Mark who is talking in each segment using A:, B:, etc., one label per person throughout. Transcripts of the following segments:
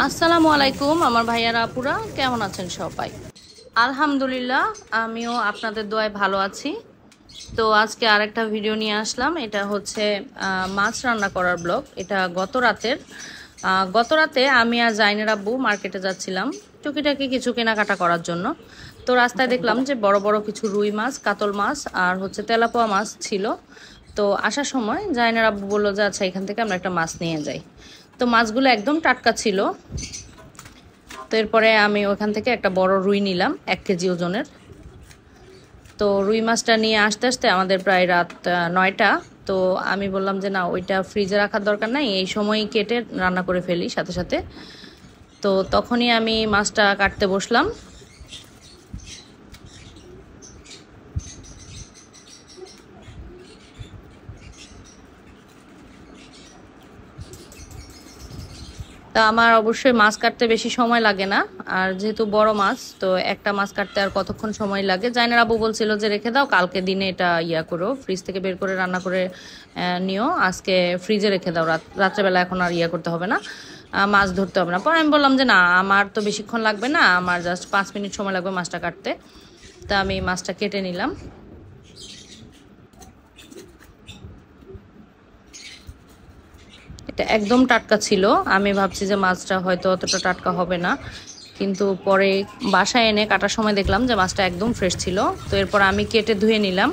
A: আসসালামু আলাইকুম আমার ভাইয়ারা আপুরা, কেমন আছেন সবাই? আলহামদুলিল্লাহ, আমিও আপনাদের দোয়ায় ভালো আছি। তো আজকে আরেকটা ভিডিও নিয়ে আসলাম। এটা হচ্ছে মাছ রান্না করার ব্লগ। এটা গত রাতে আমি আর জাইনের আব্বু মার্কেটে যাচ্ছিলাম টুকিটাকি কিছু কেনাকাটা করার জন্য। তো রাস্তায় দেখলাম যে বড় বড় কিছু রুই মাছ, কাতল মাছ আর হচ্ছে তেলাপোয়া মাছ ছিল। তো আসার সময় জাইনের আব্বু বললো যে আচ্ছা এখান থেকে আমরা একটা মাছ নিয়ে যাই। তো মাছগুলো একদম টাটকা ছিল। তো এরপরে আমি ওখান থেকে একটা বড় রুই নিলাম 1 কেজি ওজনের। তো রুই মাছটা নিয়ে আসতে আসতে আমাদের প্রায় রাত 9টা। তো আমি বললাম যে না, ওইটা ফ্রিজে রাখার দরকার নাই, এই সময়ই কেটে রান্না করে ফেলি সাথে সাথে। তো তখনই আমি মাছটা কাটতে বসলাম। তা আমার অবশ্যই মাছ কাটতে বেশি সময় লাগে না, আর যেহেতু বড় মাছ তো একটা মাছ কাটতে আর কতক্ষণ সময় লাগে। জাইনার আবু বলছিল যে রেখে দাও, কালকে দিনে এটা করো, ফ্রিজ থেকে বের করে রান্না করে নিও, আজকে ফ্রিজে রেখে দাও, রাত্রেবেলা এখন আর করতে হবে না, মাছ ধরতে হবে না। পরে আমি বললাম যে না, আমার তো বেশিক্ষণ লাগবে না, আমার জাস্ট 5 মিনিট সময় লাগবে মাছটা কাটতে। তা আমি মাছটা কেটে নিলাম। এটা একদম টাটকা ছিল। আমি ভাবছি যে মাছটা হয়তো অতটা টাটকা হবে না, কিন্তু পরে বাসায় এনে কাটার সময় দেখলাম যে মাছটা একদম ফ্রেশ ছিল। তো এরপর আমি কেটে ধুয়ে নিলাম।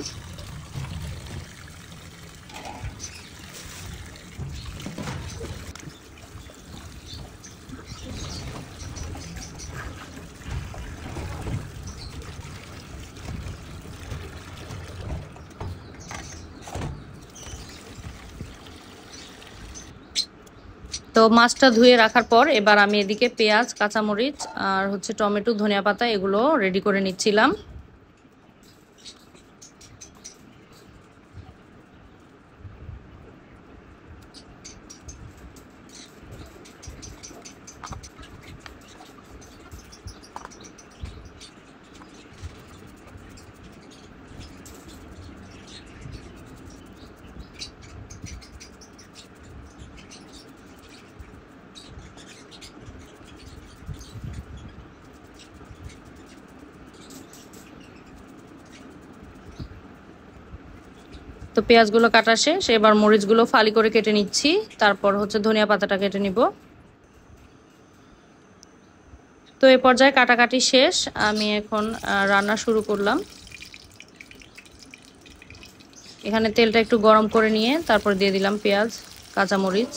A: তো মাছটা ধুয়ে রাখার পর এবার আমি এদিকে পেঁয়াজ, কাঁচামরিচ আর হচ্ছে টমেটো, ধনিয়া পাতা এগুলো রেডি করে নিচ্ছিলাম। তো পেঁয়াজগুলো কাটা শেষ, এবার মরিচগুলো ফালি করে কেটে নিচ্ছি, তারপর হচ্ছে ধনিয়া পাতাটা কেটে নিব। তো এই পর্যায়ে কাটাকাটি শেষ, আমি এখন রান্না শুরু করলাম। এখানে তেলটা একটু গরম করে নিয়ে তারপর দিয়ে দিলাম পেঁয়াজ, কাঁচামরিচ।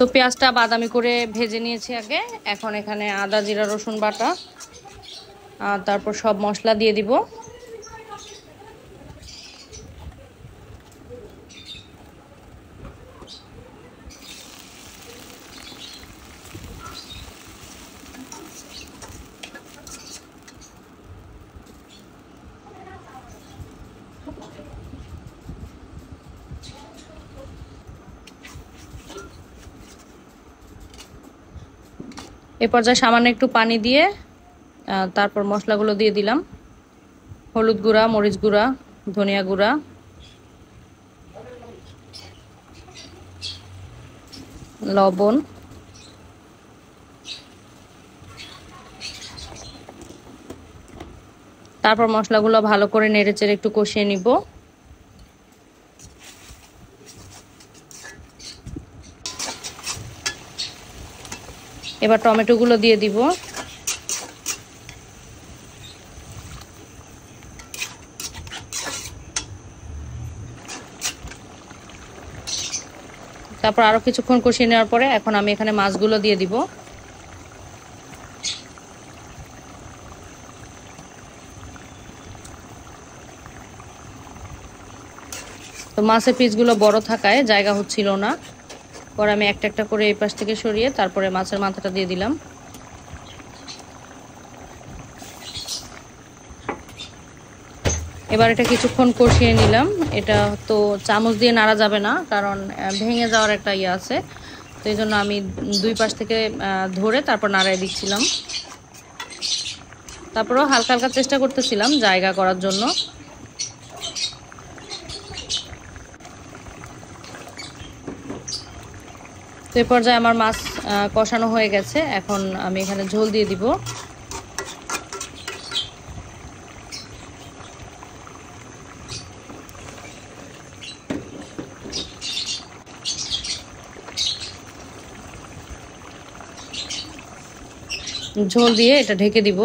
A: তো পেঁয়াজটা বাদামি করে ভেজে নিয়েছি আগে। এখন এখানে আদা, জিরা, রসুন বাটা আর তারপর সব মশলা দিয়ে দিব। এ পর্যায়ে সামান্য একটু পানি দিয়ে তারপর মশলাগুলো দিয়ে দিলাম। হলুদ গুঁড়া, মরিচ গুঁড়া, ধনিয়া গুঁড়া, লবণ, তারপর মশলাগুলো ভালো করে নেড়েচেড়ে একটু কষিয়ে নিব। এবার টমেটোগুলো দিয়ে দিব। তারপর আরো কিছুক্ষণ কষিয়ে নেওয়ার পরে এখন আমি এখানে মাছগুলো দিয়ে দিব। তো মাছের পিসগুলো বড় থাকায় জায়গা হচ্ছিল না, পরে আমি একটা একটা করে এই পাশ থেকে সরিয়ে তারপরে মাছের মাথাটা দিয়ে দিলাম। এবার এটা কিছুক্ষণ কষিয়ে নিলাম। এটা তো চামচ দিয়ে নাড়া যাবে না, কারণ ভেঙে যাওয়ার একটা আছে। তো এই জন্য আমি দুই পাশ থেকে ধরে তারপর নাড়াই দিচ্ছিলাম। তারপরেও হালকা হালকা চেষ্টা করতেছিলাম জায়গা করার জন্য। তো এই পর্যায়ে আমার মাছ কষানো হয়ে গেছে। এখন আমি এখানে ঝোল দিয়ে দিব। ঝোল দিয়ে এটা ঢেকে দিব।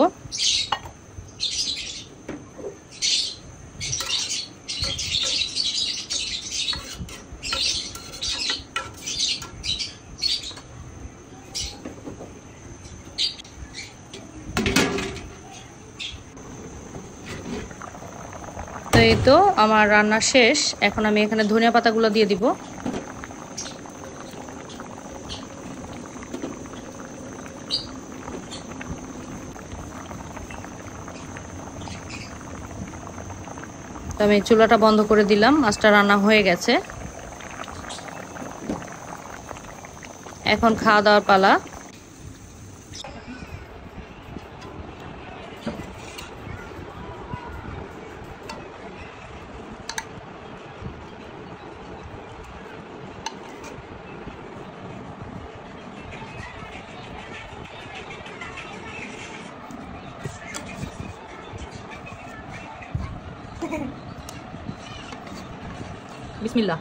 A: তো এই তো আমার রান্না শেষ। এখন আমি এখানে ধনিয়া পাতাগুলো দিয়ে দিব। তো আমি চুলাটা বন্ধ করে দিলাম। মাছটা রান্না হয়ে গেছে। এখন খাওয়া দাওয়ার পালা। বিসমিল্লাহ।